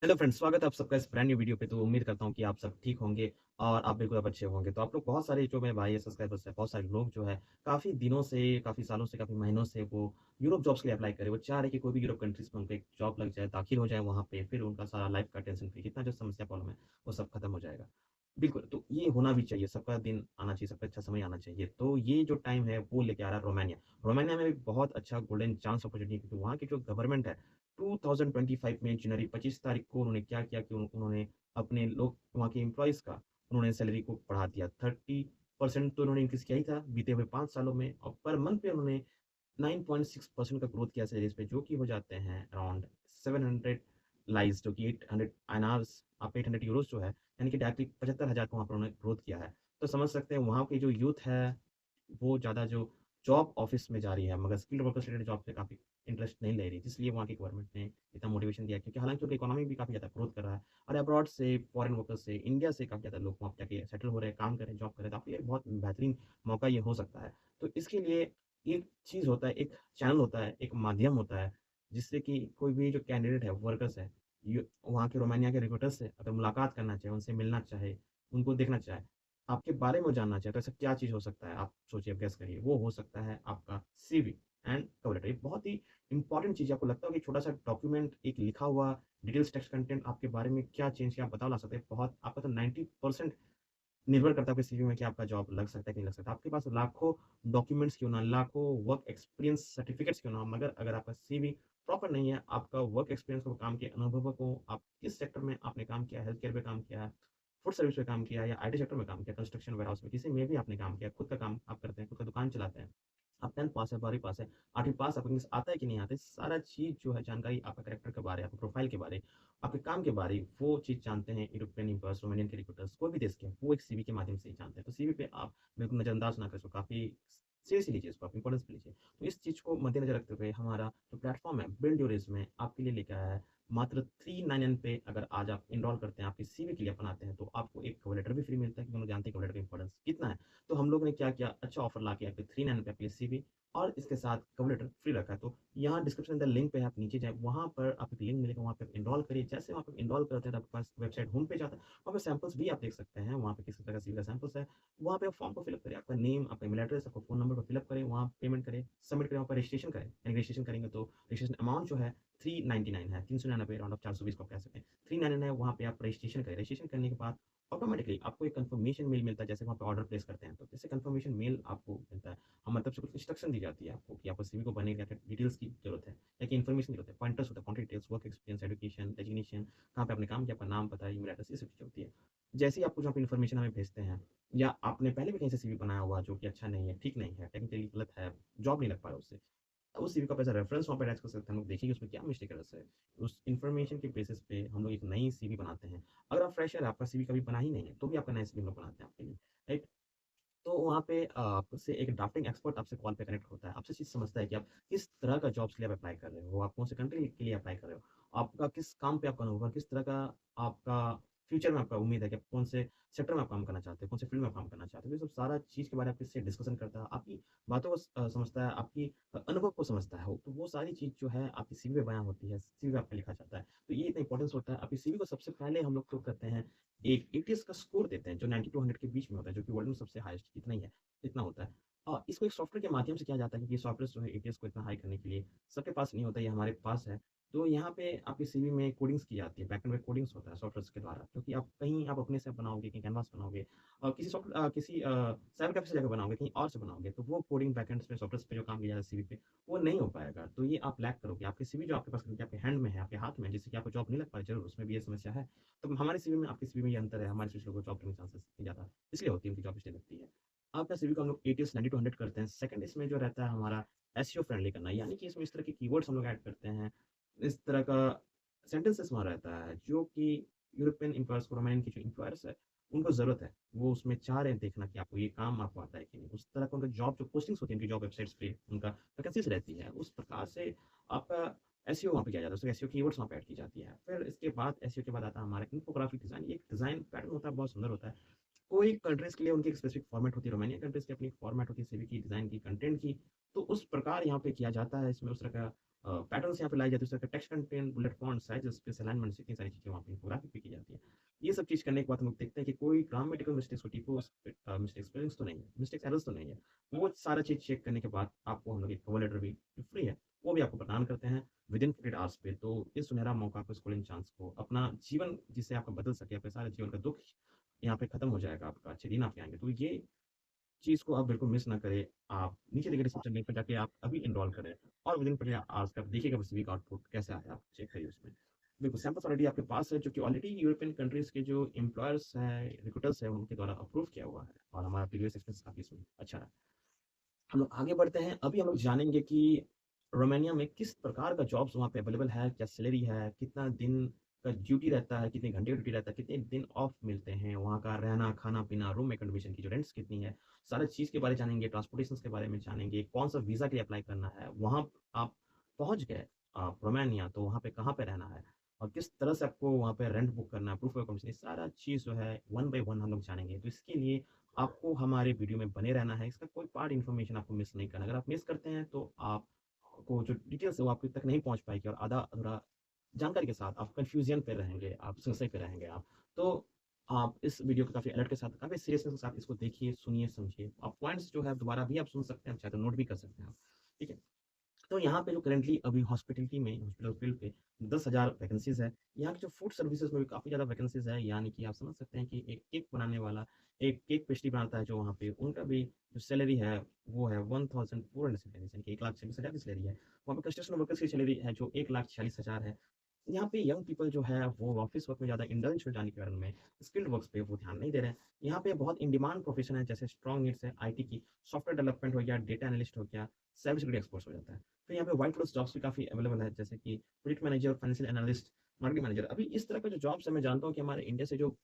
Hello friends, स्वागत है आप सबका इस ब्रांड न्यू वीडियो पे। तो उम्मीद करता हूँ कि आप सब ठीक होंगे और आप बिल्कुल अब अच्छे होंगे। तो आप लोग बहुत सारे जो मेरे भाई है सब्सक्राइबर्स हैं, बहुत सारे लोग जो है काफ़ी दिनों से, काफ़ी सालों से, काफ़ी महीनों से वो यूरोप जॉब्स के लिए अप्लाई कर रहे हैं। वो चाह रहे हैं कि कोई भी यूरोप कंट्रीज़ में उनको एक जॉब लग जाए, दाखिल हो जाए वहाँ पे, फिर उनका सारा लाइफ़ का टेंशन फ्री जितना जो समस्या प्रॉब्लम है, वो सब खत्म हो जाएगा। बिल्कुल, तो ये होना भी चाहिए, सबका दिन आना चाहिए, सबका अच्छा समय आना चाहिए। तो ये जो टाइम है वो लेके आ रहा है रोमानिया। रोमानिया में भी बहुत अच्छा गोल्डन चांस अपॉर्च्युनिटी है क्योंकि वहाँ की जो गवर्नमेंट है 2025 में जनवरी 25 तारीख को उन्होंने क्या किया कि उन्होंने अपने लोग वहाँ के एम्प्लॉइज़ का उन्होंने सैलरी को बढ़ा दिया। 30% तो उन्होंने इंक्रीज़ किया ही था बीते हुए 5 सालों में और पर मंथ पे उन्होंने 9.6% का ग्रोथ किया सैलरीज़ पे जो कि हो जाते हैं अराउंड 700 लाइज़ जो कि 800 आईएनआरस आप 800 यूरोज़ जो है यानी कि डायरेक्टली 75,000 को वहाँ पर उन्होंने ग्रोथ किया है। तो समझ सकते हैं वहाँ की जो यूथ है वो ज़्यादा जो जॉब ऑफ़िस में जा रही है मगर स्किल्ड वर्कर्स रिलेटेड जॉब पे काफ़ी इंटरेस्ट नहीं ले रही, इसलिए वहाँ की गवर्नमेंट ने इतना मोटिवेशन दिया क्योंकि हालाँकि उनकी इकोनॉमी भी काफ़ी ज़्यादा ग्रोथ कर रहा है और अब्रॉड से, फॉरेन वर्कर्स से, इंडिया से काफ़ी ज़्यादा लोग वहाँ पे जाके सेटल हो रहे हैं, काम कर रहे हैं, जॉब कर रहे हैं, तो आपके लिए बहुत बेहतरीन मौका ये हो सकता है। तो इसके लिए एक चीज़ होता है, एक चैनल होता है, एक माध्यम होता है, जिससे कि कोई भी जो कैंडिडेट है, वर्कर्स है, यू वहाँ के रोमानिया के रिक्रूटर से अगर मुलाकात करना चाहे, उनसे मिलना चाहे, उनको देखना चाहे, आपके बारे में वो जानना चाहे, तो ऐसा क्या चीज़ हो सकता है? आप सोचिए, आप गेस करिए। वो हो सकता है आपका सीवी एंड कवर लेटर। ये बहुत ही इम्पोर्टेंट चीज़ है। आपको लगता होगा कि छोटा-सा डॉक्यूमेंट, एक लिखा हुआ डिटेल्स टेक्स्ट कंटेंट आपके बारे में क्या चेंज किया, आप बदलाव ला सकते हैं। बहुत आपका तो 90% निर्भर करता है आपके सीवी में कि आपका जॉब लग सकता है कि नहीं लग सकता। आपके पास लाखों डॉक्यूमेंट्स क्यों ना, लाखों वर्क एक्सपीरियंस सर्टिफिकेट्स क्यों ना हो, मगर अगर आपका सीवी प्रॉपर नहीं है, आपका वर्क एक्सपीरियंस को, काम के अनुभव को, आप किस सेक्टर में आपने काम किया है, हेल्थ केयर में काम किया है, फूड सर्विस में काम किया है या आईटी सेक्टर में काम किया, कंस्ट्रक्शन वेयरहाउस में, किसी में भी आपने काम किया, खुद का काम आप करते हैं, खुद का दुकान चलाते हैं। आप 10th पास है, 12वीं पास है, 8वीं पास, आपको इंग्लिश आता है कि नहीं आता है, सारा चीज़ जो है जानकारी आपका कैरेक्टर के बारे, आपके प्रोफाइल के बारे, आपके काम के बारे, वो चीज़ जानते हैं यूरोपियन एम्प्लॉयर्स, रोमानियन के रिक्रूटर्स, कोई भी देश के, वो एक सीवी के माध्यम से ही जानते हैं। तो सीवी पे आप बिल्कुल नज़रअंदाज ना करें, इसको काफ़ी सीरियसली लीजिए, इसको आप इम्पोर्टेंस पे लीजिए। तो इस चीज़ को मद्देनज़र रखते हुए हमारा जो प्लेटफ़ॉर्म है, बिल्ड योर रिज़्यूमे आपके लिए लेके आया है। मात्र 399 पे अगर आज आप एनरोल करते हैं, आपके सीवी के लिए अपनाते हैं, तो आपको एक कवर लेटर भी फ्री मिलता है क्योंकि हम लोग जानते हैं कवर लेटर का इम्पोर्टेंस कितना है। तो हम लोगों ने क्या किया, अच्छा ऑफ़र ला के आपके 399 पे आपके लिए सीवी और इसके साथ कवर लेटर फ्री रखा है। तो यहाँ डिस्क्रिप्शन में लिंक पे आप नीचे जाएँ, वहाँ पर आपको एक लिंक मिलेगा, वहाँ पे आप एनरोल करिए। जैसे वहाँ पे एनरोल करते हैं तो आपके पास वेबसाइट होम पेज आता है, वहाँ पे सैंपल्स भी आप देख सकते हैं, वहाँ पे किस तरह का सीवी का सैंपल्स है। वहाँ पे आप फॉर्म को फिल अप करें, आपका नेम, आपका ईमेल एड्रेस, आपका फ़ोन नंबर को फिल अप करें, वहाँ पेमेंट करें, सबमिट करें, वहाँ पर रजिस्ट्रेशन करें। यानी रजिस्ट्रेशन करेंगे तो रजिस्ट्रेशन अमाउंट जो है 399 है, 399 राउंड ऑफ 420 को आप कह सकते हैं। 399 है, वहाँ पे आप रजिस्ट्रेशन करें। रजिस्ट्रेशन करने के बाद ऑटोमेटिकली आपको एक कन्फर्मेशन मेल मिलता है, जैसे वहाँ पे ऑर्डर प्लेस करते हैं, तो जैसे कन्फर्मेशन मेल आपको मिलता है। हमारी तरफ से कुछ इंस्ट्रक्शन दी जाती है आपको कि आपको सीवी को बनने के क्या-क्या डिटेल्स की ज़रूरत है, क्या-क्या इन्फॉर्मेशन की ज़रूरत है, पॉइंटर्स होता है, contact details, work experience, education, designation, कहाँ पे आपने काम किया, आपका नाम, पता, ईमेल एड्रेस, ये सब चीज़ें होती है। जैसे ही आपको जो आप इन्फॉर्मेशन हमें भेजते हैं या आपने पहले भी कहीं से सीवी बनाया हुआ जो कि अच्छा नहीं है, ठीक नहीं है, टेक्निकली गलत है, जॉब नहीं लग पा रहा उससे, उस सीवी का आप एज़ अ रेफरेंस वहाँ पे अटैच कर सकते हैं। हम लोग देखेंगे उसमें क्या मिस्टेक एरर्स है। उस इन्फॉर्मेशन के बेसिस पे हम लोग एक नई सीवी बनाते हैं। अगर आप फ्रेशर हैं, आपका सीवी कभी बना ही नहीं है, तो भी आपका नया सीवी हम लोग बनाते हैं आपके लिए, राइट? तो वहाँ पे आपसे एक ड्राफ्टिंग एक्सपर्ट आपसे कॉल पे कनेक्ट होता है। आपसे चीज़ समझता है कि आप किस तरह का जॉब्स के लिए आप अप्लाई कर रहे हो, आप कौन से कंट्री के लिए अप्लाई कर रहे हो, आपका किस काम पे आपका अनुभव है, किस तरह का आपका फ्यूचर में आपका उम्मीद है कि आप कौन से सेक्टर में आप काम करना चाहते हो, कौन से फील्ड में आप काम करना चाहते हो। ये सब सारा चीज़ के बारे में आपसे डिस्कशन करता है, आपकी बातों को समझता है, आपकी अनुभव को समझता है वो। तो वो सारी चीज़ जो है आपकी सीवी में बयाँ होती है, सीवी में आपका लिखा जाता है। तो ये इतना इम्पोर्टेंस होता है। आपकी सीवी को सबसे पहले हम लोग तो करते हैं एक एटीएस का स्कोर देते हैं जो 90 टू 100 के बीच में होता है, जो कि वर्ल्ड में सबसे हाईएस्ट इतना ही है, इतना होता है। इसको एक सॉफ्टवेयर के माध्यम से किया जाता है क्योंकि सॉफ्टवेयर जो है एटीएस को इतना हाई करने के लिए सबके पास नहीं होता, ये हमारे पास है। तो यहाँ पे आपकी सीवी में कोडिंग्स की जाती है, बैकएंड में कोडिंग्स होता है सॉफ्टवेयर्स के द्वारा, क्योंकि आप कहीं आप अपने से बनाओगे, कहीं कैनवास बनाओगे किसी साइबर कैफे से जाकर बनाओगे, कहीं और से बनाओगे, तो वो कोडिंग बैकएंड्स पे, सॉफ्टवेयर्स पे जो काम किया जाता है सीवी पे, वो नहीं हो पाएगा। तो ये आप लैक करोगे। आपकी सीवी जो आपके पास आपके हैंड में है, आपके हाथ में है, जिससे कि आपको जॉब नहीं लग पा रही, ज़रूर उसमें भी ये समस्या है। तो हमारे सीवी में आपके सीवी में ये अंतर है, हमारे सीवी को जॉब करने के चांसेस ज़्यादा इसलिए होती है, उनकी जॉब इसलिए लगती है। आपका सीवी को हम लोग एटीएस 90 टू 100 करते हैं। सेकंड इसमें जो रहता है हमारा एसईओ फ्रेंडली करना, यानी कि इसमें इस तरह के कीवर्ड्स हम लोग ऐड करते हैं, इस तरह का सेंटेंसेस वहाँ रहता है जो कि यूरोपियन एम्प्लॉयर्स को, रोमानियन के जो एम्प्लॉयर्स है, उनको ज़रूरत है। वो उसमें चाह रहे हैं देखना कि आपको ये काम आपको आता है कि नहीं। उस तरह का उनका जॉब जो पोस्टिंग्स होती है, उनकी जॉब वेबसाइट्स पे उनका वैकेंसीज़ रहती है, उस प्रकार से आपका एसईओ वहाँ पे किया जाता है, उसमें एसईओ कीवर्ड्स वहाँ पे ऐड की जाती है। फिर इसके बाद एसईओ के बाद आता है हमारा इन्फोग्राफिक डिज़ाइन। ये एक डिज़ाइन पैटर्न होता है, बहुत सुंदर होता है। कोई कंट्रीज़ के लिए उनकी एक स्पेसिफिक फॉर्मेट होती है, रोमानिया कंट्रीज़ की अपनी फॉर्मेट होती है सीवी की, डिज़ाइन की, कंटेंट की, तो उस प्रकार यहाँ पे किया जाता है। इसमें उस तरह का पैटर्न्स यहाँ पे लाई जाती है, उस तरह का text content, bullet point, size, space alignments, इतनी सारी चीज़ें वहाँ पे इन्फोग्राफिक पे की जाती है। ये सब चीज़ करने के बाद हम लोग देखते हैं कि कोई ग्रामेटिकल मिस्टेक्स को टिपोस मिस्टेक्स स्पेलिंग्स तो नहीं है, मिस्टेक्स एरर्स तो नहीं है। वो सारा चीज़ चेक करने के बाद आपको हम लोग एक कवर लेटर भी जो फ्री है, वो भी आपको प्रदान करते हैं विदिन 48 आवर्स पे। तो इस सुनहरा मौका को, इस गोल्डन चांस को, अपना जीवन जिससे आपका बदल सके, आपके सारे जीवन का दुःख यहाँ पे खत्म हो जाएगा आपका, अच्छे दिन आपके आएँगे। तो ये चीज़ को आप बिल्कुल मिस ना करें। आप नीचे दिए गए डिस्क्रिप्शन लिंक पे जाके आप अभी एनरोल करें और विदिन 48 आवर्स तक देखिएगा बस वीक आउटपुट कैसा है, आप चेक करिए उसमें। बिल्कुल सैंपल्स ऑलरेडी आपके पास है, जो कि ऑलरेडी यूरोपियन कंट्रीज़ के जो एम्प्लॉयर्स हैं, रिक्रूटर्स हैं, उनके द्वारा अप्रूव किया हुआ है और हमारा प्रीवियस एक्सपीरियंस काफ़ी इसमें अच्छा रहा। हम लोग आगे बढ़ते हैं। अभी हम लोग जानेंगे कि रोमानिया में किस प्रकार का जॉब्स वहाँ पे अवेलेबल है, क्या सैलरी है, कितना दिन का ड्यूटी रहता है, कितने घंटे का ड्यूटी रहता है, कितने दिन ऑफ मिलते हैं, वहाँ का रहना, खाना-पीना, रूम एकोमोडेशन की जो रेंट्स कितनी है, सारी चीज़ के बारे में जानेंगे, ट्रांसपोर्टेशंस के बारे में जानेंगे, कौन-सा वीज़ा के लिए अप्लाई करना है, वहाँ आप पहुँच गए रोमानिया तो वहाँ पे कहाँ पे रहना है और किस तरह से आपको वहाँ पे रेंट बुक करना है, प्रूफ ऑफ अकोमोडेशन, ये सारा चीज़ जो है वन बाय वन हम लोग जानेंगे। तो इसके लिए आपको हमारे वीडियो में बने रहना है, इसका कोई पार्ट इन्फॉर्मेशन आपको मिस नहीं करना। अगर आप मिस करते हैं तो आपको जो डिटेल्स है वो आपके तक नहीं पहुँच पाएगी और आधा-अधूरा जानकारी के साथ आप कन्फ्यूज़न पे रहेंगे, आप संशय पे रहेंगे आप। तो आप इस वीडियो को काफ़ी अलर्ट के साथ, काफ़ी सीरियसनेस के साथ इसको देखिए, सुनिए, समझिए। आप पॉइंट्स जो है दोबारा भी आप सुन सकते हैं, चाहे तो नोट भी कर सकते हैं आप। ठीक है? तो यहाँ पे जो करंटली अभी हॉस्पिटैलिटी में, हॉस्पिटल फील्ड पे 10,000 वैकेंसीज़ है। यहाँ की जो फूड सर्विसेज़ में भी काफ़ी ज़्यादा वैकेंसीज़ है, यानी कि आप समझ सकते हैं कि एक केक बनाने वाला, एक केक पेस्ट्री बनाता है जो वहाँ पे, उनका भी जो सैलरी है, वो है 1470 यानी कि 1,26,000 की सैलरी है। वहाँ पे कंस्ट्रक्शन वर्कर्स की सैलरी है जो 1,46,000 है। यहाँ पे यंग पीपल जो है वो ऑफिस वर्क में ज़्यादा इंडल्ज हो जाने के कारण में स्किल्ड वर्क्स पे वो ध्यान नहीं दे रहे हैं। यहाँ पे बहुत इन डिमांड प्रोफेशन है, जैसे स्ट्रॉन्ग नीड्स है आईटी की, सॉफ्टवेयर डेवलपमेंट हो गया, डेटा एनालिस्ट हो गया, साइबर सिक्योरिटी एक्सपर्ट्स हो जाता है। तो यहाँ पे व्हाइट कॉलर जॉब्स भी काफ़ी अवेलेबल है, जैसे कि project manager, financial analyst, marketing manager. अभी इस तरह का जो जॉब्स है मैं जानता हूँ कि हमारे इंडिया से जो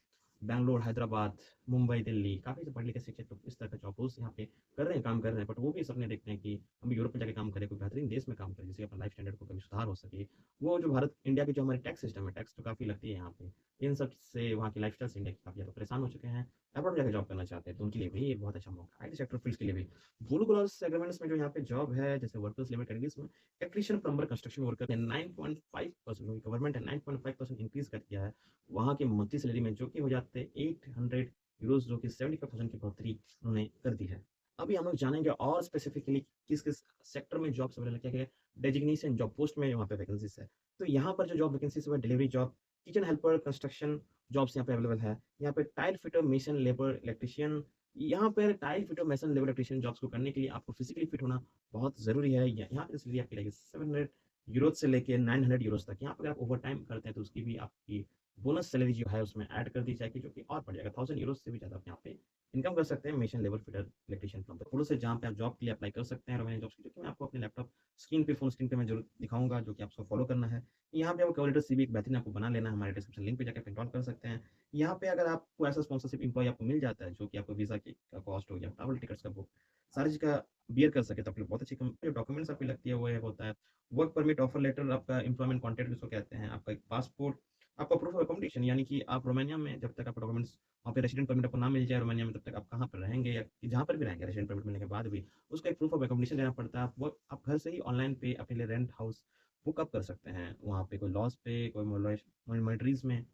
बैंगलोर, हैदराबाद, मुंबई, दिल्ली, काफ़ी जो पढ़े लिखे शिक्षित लोग इस तरह का जॉब रोज़ यहाँ पे कर रहे हैं, काम कर रहे हैं, बट वो भी सपने देखते हैं कि हम यूरोप में जाके काम करें, कोई बेहतरीन देश में काम करें, जिससे अपना लाइफ स्टैंडर्ड को कभी सुधार हो सके। वो जो भारत इंडिया की जो हमारी टैक्स सिस्टम है, टैक्स तो काफ़ी लगती है यहाँ पे। इन सब से वहाँ की लाइफ़स्टाइल से इंडिया के काफ़ी ज़्यादा परेशान हो चुके हैं। अब्रॉड जाके जॉब करना चाहते हैं, तो उनके लिए भी ये बहुत अच्छा मौका है। आईटी सेक्टर फील्ड्स के लिए भी। ब्लू कॉलर सेगमेंट्स में जो यहाँ पे जॉब है, जैसे वर्कर्स लिमिटेड कैटेगरीज़ में इलेक्ट्रीशियन, प्लम्बर, कंस्ट्रक्शन वर्कर ने 9.5% गवर्नमेंट है 9.5% इंक्रीज़ कर दिया है। वहाँ की मंथली सैलरी में जो कि हो जाते हैं 800 यूरोज़, जो कि 75,000 की बढ़ोतरी उन्होंने कर दी है। अभी हम लोग जानेंगे और स्पेसिफिकली किस-किस सेक्टर में जॉब्स अवेलेबल है, क्या-क्या डेजिग्नेशन जॉब पोस्ट में वहाँ पे वैकेंसीज़ है। तो यहाँ पर जो जॉब वैकेंसीज़ है, delivery job, kitchen helper, construction jobs यहाँ पे अवेलेबल है। यहाँ पे tile fitter, mason, labour, electrician, यहाँ पे tile fitter, mason, labour, electrician jobs को करने के लिए आपको फिजिकली फिट होना बहुत ज़रूरी है। यहाँ पे सैलरी आपकी रहेगी 700 यूरोज़ से लेके 900 यूरोज़ तक। यहाँ पे अगर आप ओवरटाइम करते हैं तो उसकी भी आपकी बोनस सैलरी जो है उसमें ऐड कर दी जाएगी, जो कि और बढ़ जाएगा। 1000 यूरोज़ से भी ज़्यादा आप यहाँ पे इनकम कर सकते हैं, mason, labour, fitter, electrician, plumber. थोड़े से जहाँ पे आप जॉब के लिए अप्लाई कर सकते हैं, रोमानियन जॉब्स की, जो कि मैं आपको अपने लैपटॉप स्क्रीन पे, फुल स्क्रीन पे मैं ज़रूर दिखाऊँगा, जो कि आपको फॉलो करना है। यहाँ पे आपको कवर लेटर, सीवी एक बेहतरीन आपको बना लेना है, हमारे डिस्क्रिप्शन लिंक पे जाके आप इनरोल कर सकते हैं। यहाँ पे अगर आपको ऐसा स्पॉन्सरशिप एम्प्लॉयी आपको मिल जाता है, जो कि आपको वीज़ा की का कॉस्ट हो गया, ट्रैवल टिकट्स का बुक, सारी चीज़ का बियर कर सके, तो आपके लिए बहुत अच्छी जो डॉक्यूमेंट्स आपकी लगती है वो ये होता है, वर्क परमिट, ऑफर लेटर, आपका एम्प्लॉयमेंट कॉन्ट्रैक्ट जिसको कहते हैं, आपका एक पासपोर्ट, आपका प्रूफ ऑफ अकोमोडेशन, यानी कि आप रोमानिया में जब तक आपका डॉक्यूमेंट्स, वहाँ पे रेसिडेंट परमिट आपको ना मिल जाए रोमानिया में, तब तक आप कहाँ पर रहेंगे या जहाँ पर भी रहेंगे रेसिडेंट परमिट मिलने के बाद भी, उसका एक प्रूफ ऑफ अकोमोडेशन देना पड़ता है। आप घर से ही ऑनलाइन पे अपने लिए रेंट हाउस बुक अप कर सकते हैं, वहाँ पे कोई लॉज पे, कोई मॉनिटरीज़ में।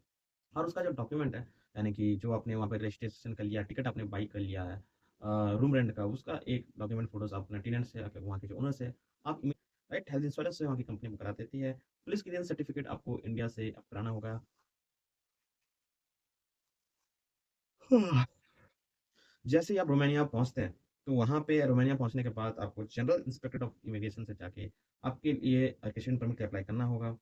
और उसका जो डॉक्यूमेंट है, यानी कि जो आपने वहाँ पे रजिस्ट्रेशन कर लिया, टिकट आपने बाई कर लिया है, रूम रेंट का, उसका एक डॉक्यूमेंट फ़ोटोज़ आप अपने टेनेंट से, वहाँ के जो ओनर से आप राइट, हेल्थ इंश्योरेंस से वहाँ की कंपनी बुक करा देती है। पुलिस क्लियरेंस सर्टिफिकेट आपको इंडिया से अब कराना होगा। जैसे ही आप रोमानिया पहुँचते हैं, तो वहाँ पे रोमानिया पहुँचने के बाद आपको जनरल इंस्पेक्टर ऑफ इमिग्रेशन से जाके आपके लिए रेसिडेंट परमिट अप्लाई करना होगा।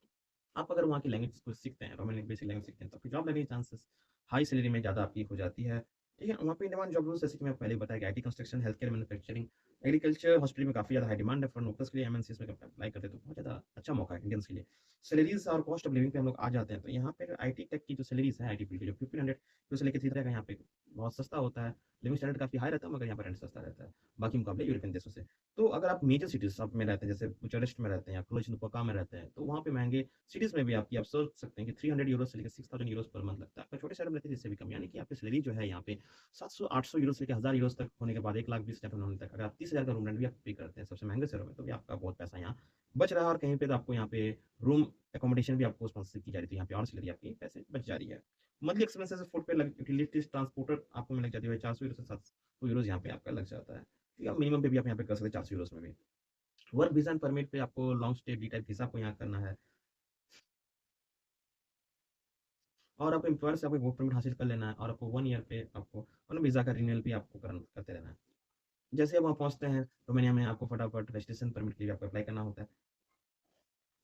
आप अगर वहाँ की लैंग्वेज को सीखते हैं, रोमन बेसिक लैंग्वेज सीखते हैं, तो आपकी जॉब लगने के चांसेस हाई सैलरी में ज़्यादा आपकी हो जाती है। ठीक है? वहाँ पे इन डिमांड जॉब रोल्स जैसे कि मैं पहले बताया कि IT, construction, healthcare, manufacturing, agriculture, hospital में काफ़ी ज़्यादा हाई डिमांड है, फॉरेन वर्कर्स के लिए एमएनसीज़ में अप्लाई करते हैं, तो बहुत ज़्यादा अच्छा मौका है इंडियंस के लिए। सैलरीज़ और कॉस्ट ऑफ लिविंग पे हम लोग आ जाते हैं, तो यहाँ पे आईटी टेक की जो सैलरीज़ है, आईटी फील्ड की, जो 1500 से लेके 3000 का यहाँ पे बहुत सस्ता होता है। लिविंग स्टैंडर्ड काफ़ी हाई रहता है, मगर यहाँ पर रेंट सस्ता रहता है, बाकी मुकाबले यूरोपियन देशों से। तो अगर आप मेजर सिटीज़ सब में रहते हैं, जैसे बुचारेस्ट में रहते हैं या क्लुज-नापोका में रहते हैं, तो वहाँ पे महँगे सिटीज़ में भी आप सोच सकते हैं कि 300 यूरो से लेकर 6000 यूरोज़ पर मंथ लगता है। आपका छोटे शहर में रहते हैं, इससे भी कम, यानी कि आपकी सैलरी जो है यहाँ पे €700-800 से लेके €1000 तक होने के बाद 1,20,000 तक अगर आप 30,000 का रूम रेंट भी आप पे करते हैं सबसे महँगे शहरों में, तो भी आपका बहुत पैसा यहाँ बच रहा है और कहीं पे तो आपको यहाँ पे रूम अकोमोडेशन भी आपको स्पॉन्सरशिप की जा रही थी, यहाँ पे और सैलरी आपकी पैसे बच जा रही है। मंथली एक्सपेंसेस फूड पे लग यूटिलिटीज़, ट्रांसपोर्टर आपको में लग जाती है €400 से €700 यहाँ पे आपका लग जाता है। ठीक है, मिनिमम पे भी आप यहाँ पे कर सकते हैं €400 में भी। वर्क वीज़ा एंड परमिट पे आपको long stay D type visa आपको यहाँ करना है और आपको एम्प्लॉयर से आपको वर्क परमिट हासिल कर लेना है और आपको 1 ईयर पे आपको वीज़ा का रिन्यूअल भी आपको करते रहना है। जैसे आप वहाँ पहुँचते हैं रोमानिया में आपको फटाफट रजिस्ट्रेशन परमिट के लिए आपको अप्लाई करना होता है।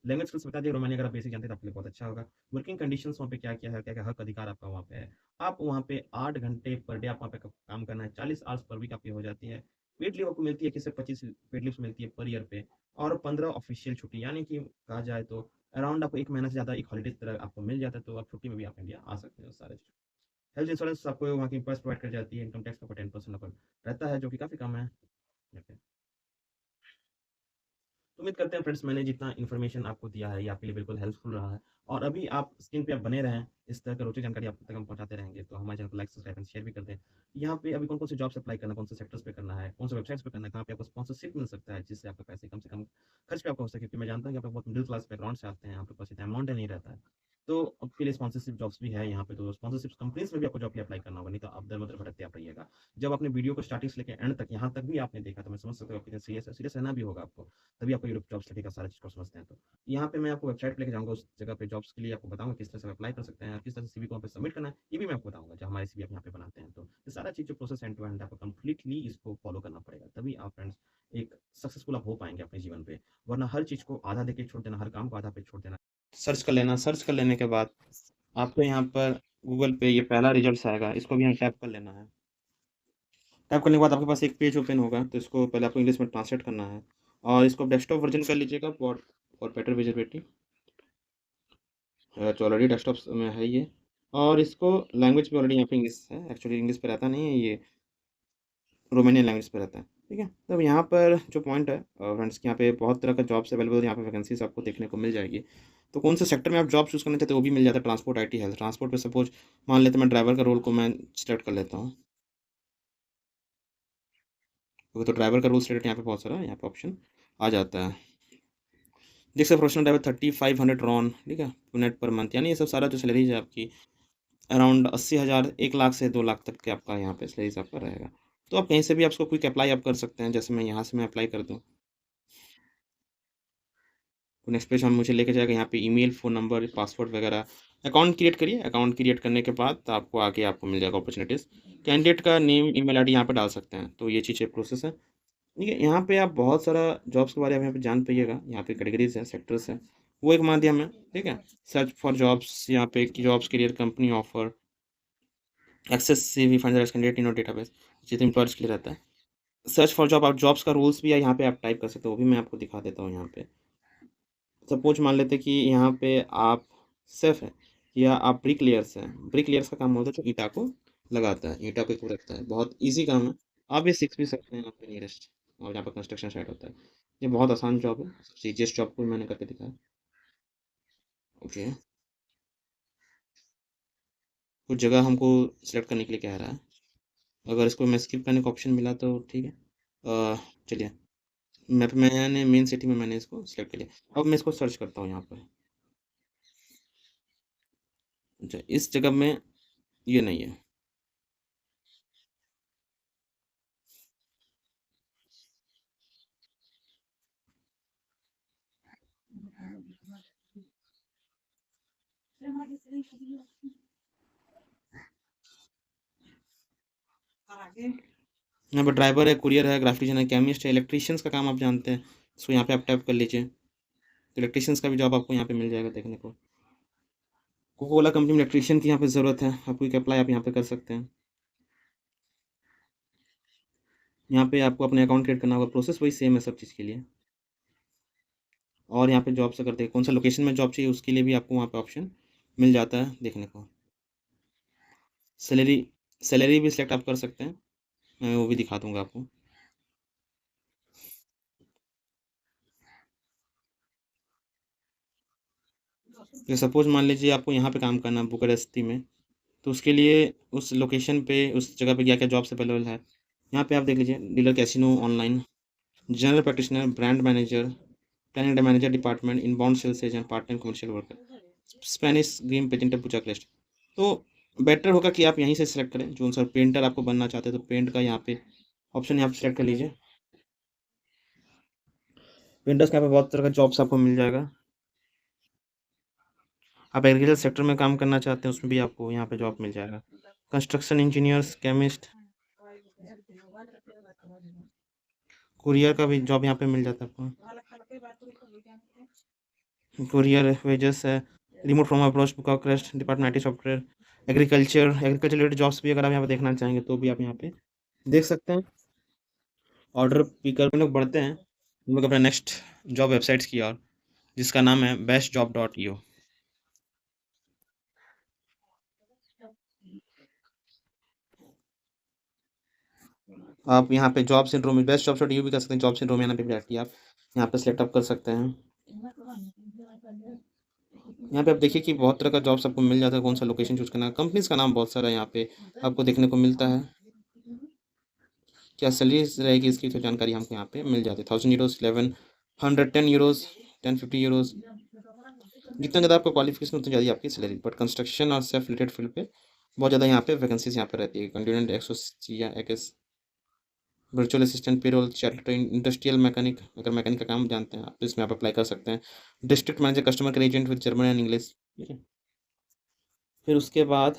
लैंग्वेज स्किल्स बता दिए रोमानिया अगर आप बेसिक जानते हैं तो आपके लिए बहुत अच्छा होगा। वर्किंग कंडीशंस वहाँ पे क्या-क्या है, क्या-क्या हक अधिकार आपका वहाँ पे है। आप वहाँ पे 8 घंटे पर डे आप वहाँ पे क काम करना है, 40 आवर्स पर वीक आपकी हो जाती है। पेड लीव आपको मिलती है कि सिर्फ 25 पेड लीव्स मिलती है पर ईयर पे और 15 ऑफिशियल छुट्टी यानी कि कहा जाए तो अराउंड आपको 1 महीने से ज़्यादा एक हॉलिडे की तरह आपको मिल जाता है, तो आप छुट्टी में भी आप इंडिया आ सकते हैं उस सारे चीज़। हेल्थ इंश्योरेंस आपको वहाँ की एम्प्लॉयर्स प्रोवाइड कर जाती है, इनकम टैक्स आपका 10% आपका रहता है जो कि काफ़ी कम है। यहाँ पे। तो उम्मीद करते हैं फ्रेंड्स मैंने जितना इन्फॉर्मेशन आपको दिया है ये आपके लिए बिल्कुल हेल्पफुल रहा है और अभी आप स्क्रीन पे आप बने रहें इस तरह का रोचक जानकारी आप तक हम पहुंचाते रहेंगे तो हमारे चैनल को लाइक सब्सक्राइब एंड शेयर भी कर दें। यहाँ पे अभी कौन कौन से जॉब्स अप्लाई करना है, कौन से सेक्टर्स पे करना है, कौन से वेबसाइट्स पे करना है, कहाँ पे आपको स्पॉन्सरशिप मिल सकता है जिससे आपके पैसे कम से कम खर्च पे आपका हो सके क्योंकि मैं जानता हूँ कि आप लोग बहुत मिडिल क्लास बैकग्राउंड से आते हैं, आपके पास इतना अमाउंट नहीं रहता है। तो आपके लिए स्पॉन्सरशिप जॉब्स भी है यहाँ पे, तो स्पॉन्सरशिप कंपनीज में भी आपको जॉब के अप्लाई करना होगा, नहीं तो आप दर बदर भटकते आप रहिएगा। जब आपने वीडियो को स्टार्टिंग से लेकर एंड तक यहाँ तक भी आपने देखा तो मैं समझ सकता हूँ आप कितने सीरियस है, सीरियस रहना भी होगा आपको, तभी आपको यूरोप जॉब्स लगेगा सारा चीज़ को समझते हैं तो। यहाँ पे मैं आपको वेबसाइट पे लेके जाऊँगा, उस जगह पे जॉब्स के लिए आपको बताऊँगा किस तरह से अप्लाई कर सकते हैं और किस तरह से सीवी को वहाँ पे सबमिट करना है, ये भी मैं आपको बताऊँगा जब हमारे सीवी आप यहाँ पे बनाते हैं तो। ये सारा चीज़ जो प्रोसेस एंड टू एंड आपको कंप्लीटली इसको फॉलो करना पड़ेगा, तभी आप फ्रेंड्स एक सक्सेसफुल आप हो पाएँगे अपने जीवन पे। वरना हर चीज़ को आधा देके छोड़ देना, हर काम को आधा पे छोड़ देना। सर्च कर लेना, सर्च कर लेने के बाद आपको यहाँ पर गूगल पे ये पहला रिजल्ट्स आएगा, इसको भी यहाँ टैप कर लेना है। टैप करने के बाद आपके पास एक पेज ओपन होगा, तो इसको पहले आपको इंग्लिश में ट्रांसलेट करना है और इसको डेस्कटॉप वर्जन कर लीजिएगा फॉर बेटर विजिबिलिटी। तो ऑलरेडी डेस्कटॉप में है ये और इसको लैंग्वेज भी ऑलरेडी यहाँ पे इंग्लिश है, एक्चुअली इंग्लिश पे रहता नहीं है ये, रोमानियन लैंग्वेज पे रहता है। ठीक है, तो यहाँ पर जो पॉइंट है फ्रेंड्स यहाँ पे बहुत तरह का जॉब्स अवेलेबल, यहाँ पे वैकेंसीज आपको देखने को मिल जाएगी। तो कौन से सेक्टर में आप जॉब चूज़ करना चाहते हैं वो भी मिल जाता है, ट्रांसपोर्ट, IT, हेल्थ। ट्रांसपोर्ट पे सपोज मान लेते हैं मैं ड्राइवर का रोल को मैं सिलेक्ट कर लेता हूँ, तो ड्राइवर का रोल सिलेक्ट यहाँ पे बहुत सारा यहाँ पे ऑप्शन आ जाता है। देख सकते प्रोफेशनल ड्राइवर 3500 रॉन, ठीक है, नेट पर मंथ, यानी ये सब सारा जो सैलरीज है आपकी अराउंड 80,000 1 लाख से 2 लाख तक के आपका यहाँ पे सैलरीज आपका रहेगा। तो आप कहीं से भी आपको क्विक अप्लाई आप कर सकते हैं, जैसे मैं यहाँ से मैं अप्लाई कर दूँ तो नेक्स्ट पेज हम मुझे लेके जाएगा, यहाँ पे ईमेल, फ़ोन नंबर, पासवर्ड वगैरह, अकाउंट क्रिएट करिए। अकाउंट क्रिएट करने के बाद आपको आगे आपको मिल जाएगा अपॉर्चुनिटीज़। कैंडिडेट का नेम, ईमेल आईडी यहाँ पे डाल सकते हैं, तो ये चीज़ें प्रोसेस है। ठीक है, यहाँ पे आप बहुत सारा जॉब्स के बारे में यहाँ पे जान पाइएगा, यहाँ पे कैटेगरीज है, सेक्टर्स है, वो एक माध्यम है। ठीक है, सर्च फॉर जॉब्स, यहाँ पे jobs career company offer, access CV find candidate in database, ये तो एम्प्लॉयर्स के लिए रहता है। सर्च फॉर जॉब, आप जॉब्स का रूल्स भी है यहाँ पे आप टाइप कर सकते हो, वो भी मैं आपको दिखा देता हूँ यहाँ पे। सपोज मान लेते हैं कि यहाँ पे आप सेफ है या आप ब्रिकलेयर्स हैं। ब्रिकलेयर्स का काम होता है जो ईंटा को लगाता है, ईंटा को रखता है, बहुत ईजी काम है। आप ये सीख भी सकते हैं यहाँ पे नियरेस्ट, और यहाँ पर कंस्ट्रक्शन साइट होता है। ये बहुत आसान जॉब है, सबसे ईजिएस्ट जॉब को मैंने करके दिखाया। ओके, कुछ जगह हमको सिलेक्ट करने के लिए कह रहा है, अगर इसको मैं स्किप करने का ऑप्शन मिला तो ठीक है। चलिए, मैंने मेन सिटी में मैंने इसको सिलेक्ट कर लिया। अब मैं इसको सर्च करता हूँ यहाँ पर। अच्छा, इस जगह में ये नहीं है। यहाँ पर ड्राइवर है, कुरियर है, ग्राफिक डिजाइनर, केमिस्ट है, इलेक्ट्रिशियंस का काम आप जानते हैं, सो यहाँ पे आप टैप कर लीजिए, तो इलेक्ट्रिशियंस का भी जॉब आपको यहाँ पे मिल जाएगा देखने को। कोका कोला कंपनी में इलेक्ट्रिशियन की यहाँ पे ज़रूरत है, आप क्विक अप्लाई आप यहाँ पे कर सकते हैं। यहाँ पे आपको अपने अकाउंट क्रिएट करना होगा, प्रोसेस वही सेम है सब चीज़ के लिए। और यहाँ पे जॉब से करते हैं, कौन सा लोकेशन में जॉब चाहिए उसके लिए भी आपको वहाँ पे ऑप्शन मिल जाता है देखने को। सैलरी, सैलरी भी सिलेक्ट आप कर सकते हैं, मैं वो भी दिखा दूंगा आपको। तो सपोज मान लीजिए आपको यहाँ पे काम करना है बुकारेस्टी में, तो उसके लिए उस लोकेशन पे, उस जगह पे क्या-क्या जॉब्स अवेलेबल है। यहाँ पे आप देख लीजिए, dealer casino online, general practitioner, brand manager, planning manager department, inbound sales agent, part time commercial worker, Spanish game patenter पूजा लिस्ट। तो बेटर होगा कि आप यहीं से सिलेक्ट करें, जो सर पेंटर आपको बनना चाहते हैं तो पेंट का यहाँ पे ऑप्शन यहाँ पे सिलेक्ट कर लीजिए। पेंटर्स के यहाँ पे बहुत तरह का जॉब्स आपको मिल जाएगा। आप एग्रीकल्चर सेक्टर में काम करना चाहते हैं उसमें भी आपको यहाँ पे जॉब मिल जाएगा। कंस्ट्रक्शन इंजीनियर्स, केमिस्ट, कुरियर का भी जॉब यहाँ पे मिल जाता है आपको। कुरियर वेजेस है, remote from approach, book crest, department IT software, agriculture related jobs भी अगर आप यहाँ पे देखना चाहेंगे तो भी आप यहाँ पे देख सकते हैं। ऑर्डर पिकर में लोग बढ़ते हैं हम लोग अपने नेक्स्ट जॉब वेबसाइट्स की ओर, जिसका नाम है bestjob.io। आप यहाँ पे जॉब सिंड्रोम में bestjobs.io भी कर सकते हैं, जॉब सिंड्रोम यहाँ पे भी डायरेक्टली आप यहाँ पे सेलेक्ट अप कर सकते हैं। यहाँ पे आप देखिए कि बहुत तरह का जॉब्स आपको मिल जाता है, कौन सा लोकेशन चूज करना है, कंपनीज का नाम बहुत सारा यहाँ पे आपको देखने को मिलता है। क्या सैलरी रहेगी इसकी तो जानकारी हमको यहाँ पे मिल जाती है। 1000 यूरोज, 1110 यूरोज, 1050 यूरोज। जितना ज़्यादा आपका क्वालिफिकेशन उतनी ज़्यादा आपकी सैलरी। बट कंस्ट्रक्शन और सेल्फ रिलेटेड फील्ड पे बहुत ज़्यादा यहाँ पे वैकेंसीज यहाँ पे रहती है। कंटिनेंट एक्सोसिया एक्स, virtual assistant, payroll, charity, industrial mechanic, अगर मैकेनिक का काम जानते हैं आप तो इसमें आप अप्लाई कर सकते हैं। District manager, customer care agent with German and English. ठीक है। फिर उसके बाद